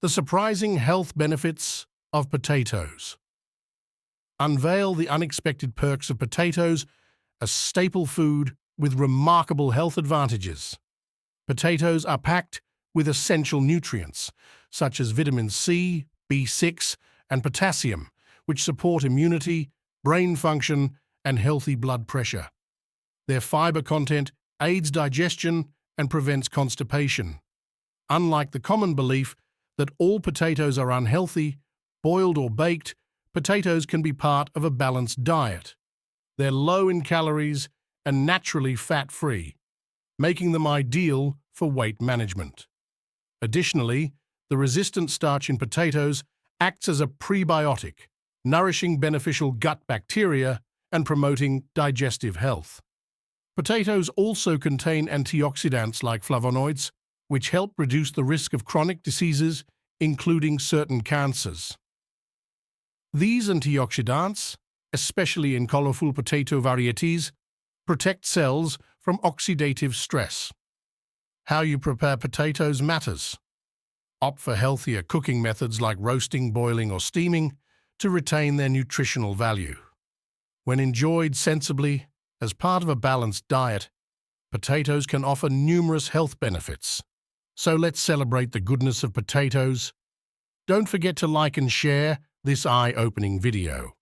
The surprising health benefits of potatoes. Unveil the unexpected perks of potatoes, a staple food with remarkable health advantages. Potatoes are packed with essential nutrients, such as vitamin C, B6, and potassium, which support immunity, brain function, and healthy blood pressure. Their fiber content aids digestion and prevents constipation. Unlike the common belief that all potatoes are unhealthy, boiled or baked, potatoes can be part of a balanced diet. They're low in calories and naturally fat-free, making them ideal for weight management. Additionally, the resistant starch in potatoes acts as a prebiotic, nourishing beneficial gut bacteria and promoting digestive health. Potatoes also contain antioxidants like flavonoids, which help reduce the risk of chronic diseases, including certain cancers. These antioxidants, especially in colorful potato varieties, protect cells from oxidative stress. How you prepare potatoes matters. Opt for healthier cooking methods like roasting, boiling, or steaming to retain their nutritional value. When enjoyed sensibly, as part of a balanced diet, potatoes can offer numerous health benefits. So let's celebrate the goodness of potatoes. Don't forget to like and share this eye-opening video.